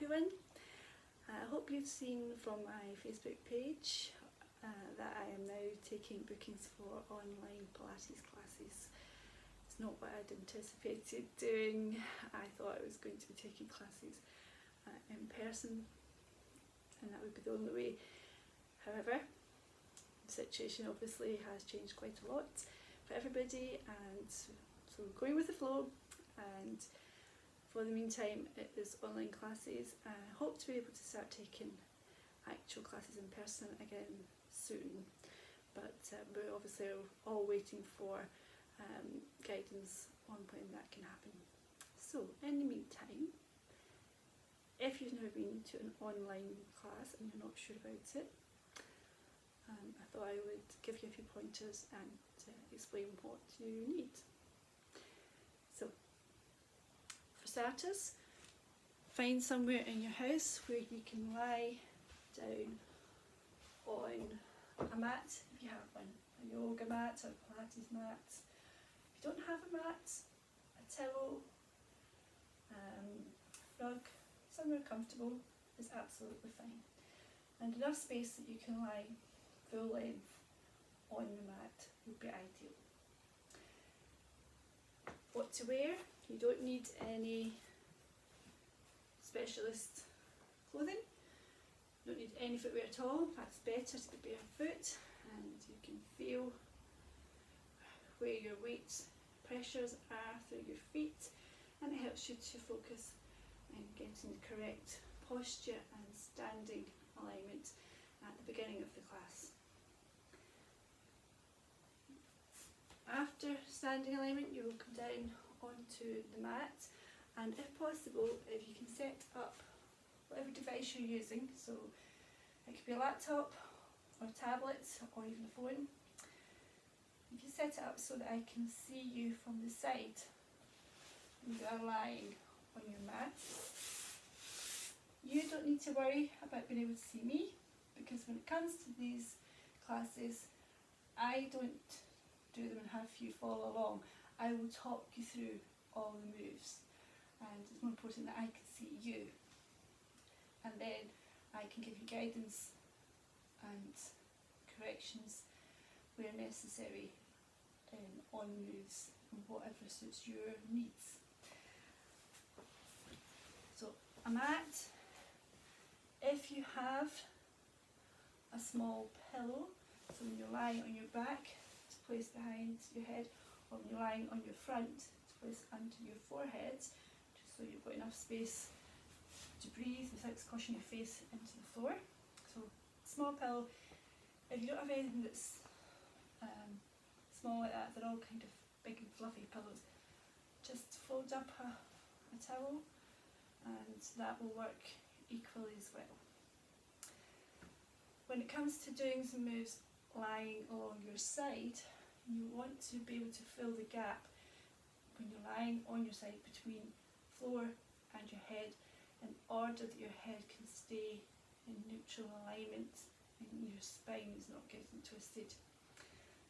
everyone. I hope you've seen from my Facebook page that I am now taking bookings for online Pilates classes. It's not what I'd anticipated doing. I thought I was going to be taking classes in person and that would be the only way. However, the situation obviously has changed quite a lot for everybody, and so going with the flow, and for the meantime it is online classes. I hope to be able to start taking actual classes in person again soon, but we're obviously all waiting for guidance on when that can happen. So in the meantime, if you've never been to an online class and you're not sure about it, I thought I would give you a few pointers and explain what you need. So, for starters, find somewhere in your house where you can lie down on a mat, if you have one, a yoga mat or a Pilates mat. If you don't have a mat, a towel, rug, somewhere comfortable is absolutely fine, and enough space that you can lie full length on the mat would be ideal. What to wear? You don't need any specialist clothing, you don't need any footwear at all. That's better to be barefoot, and you can feel where your weight pressures are through your feet, and it helps you to focus on getting the correct posture and standing alignment at the beginning of the class. After standing alignment, you will come down onto the mat, and if possible, if you can set up whatever device you're using, so it could be a laptop or a tablet or even a phone, if you set it up so that I can see you from the side when you are lying on your mat, you don't need to worry about being able to see me, because when it comes to these classes, I don't do them and have you follow along. I will talk you through all the moves, and it's more important that I can see you, and then I can give you guidance and corrections where necessary on moves and whatever suits your needs. So a mat, if you have a small pillow, so when you're lying on your back, to place behind your head, or when you're lying on your front, to place under your forehead, just so you've got enough space to breathe without squashing your face into the floor. So small pillow. If you don't have anything that's small like that, they're all kind of big and fluffy pillows, just fold up a towel and that will work equally as well. When it comes to doing some moves lying along your side, you want to be able to fill the gap when you're lying on your side between floor and your head, in order that your head can stay in neutral alignment and your spine is not getting twisted.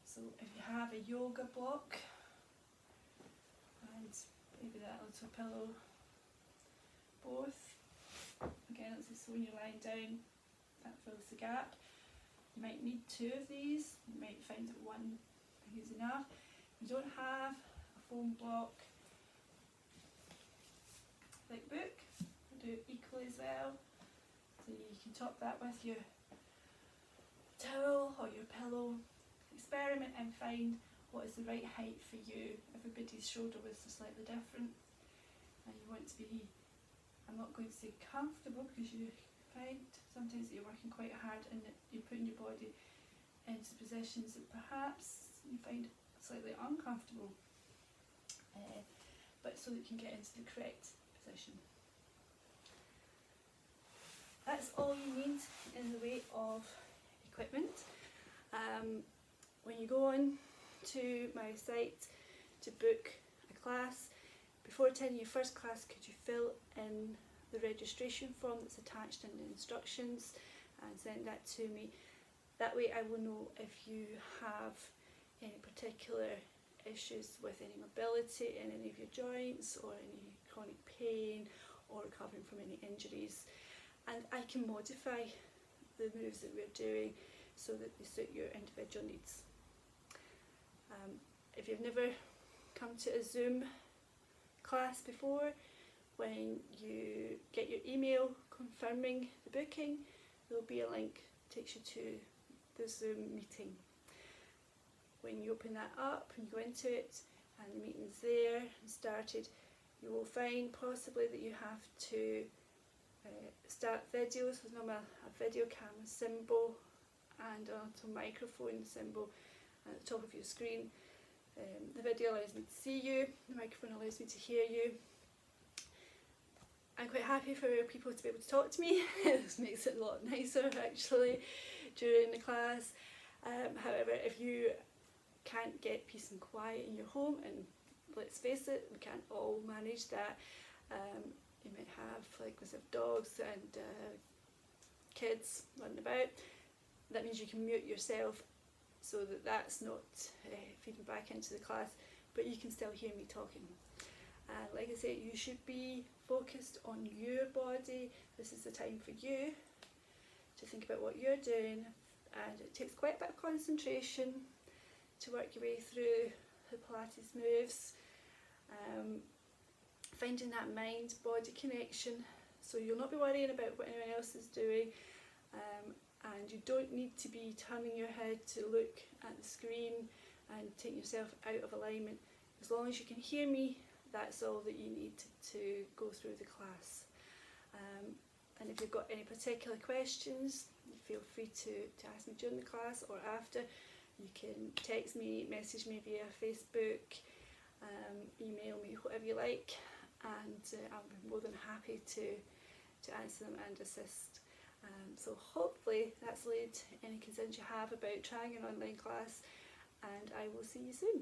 So if you have a yoga block and maybe that little pillow, both, again, so when you're lying down, that fills the gap. You might need two of these, you might find that one is enough. If you don't have a foam block, like book, will do equally as well. So you can top that with your towel or your pillow. Experiment and find what is the right height for you. Everybody's shoulder widths are slightly different, and you want to be, I'm not going to say comfortable, because you find sometimes that you're working quite hard and that you're putting your body into positions that perhaps you find slightly uncomfortable, but so that you can get into the correct position. That's all you need in the way of equipment. When you go on to my site to book a class, before attending your first class, could you fill in the registration form that's attached in the instructions and send that to me? That way I will know if you have any particular issues with any mobility in any of your joints, or any chronic pain, or recovering from any injuries, and I can modify the moves that we're doing so that they suit your individual needs. If you've never come to a Zoom class before, when you get your email confirming the booking, there'll be a link that takes you to the Zoom meeting. When you open that up and you go into it and the meeting's there and started, you will find possibly that you have to start videos. There's normally a video camera symbol and a little microphone symbol at the top of your screen. The video allows me to see you, the microphone allows me to hear you. I'm quite happy for people to be able to talk to me. This makes it a lot nicer actually during the class. However, if you can't get peace and quiet in your home, and let's face it, we can't all manage that. You might have, like myself, dogs and kids running about. That means you can mute yourself so that that's not feeding back into the class, but you can still hear me talking. And like I say, you should be focused on your body. This is the time for you to think about what you're doing, and it takes quite a bit of concentration to work your way through the Pilates moves. Finding that mind-body connection, so you'll not be worrying about what anyone else is doing, and you don't need to be turning your head to look at the screen and take yourself out of alignment. As long as you can hear me, that's all that you need to go through the class. And if you've got any particular questions, feel free to ask me during the class or after. You can text me, message me via Facebook, email me, whatever you like, and I'll be more than happy to answer them and assist. So hopefully that's laid any concerns you have about trying an online class, and I will see you soon.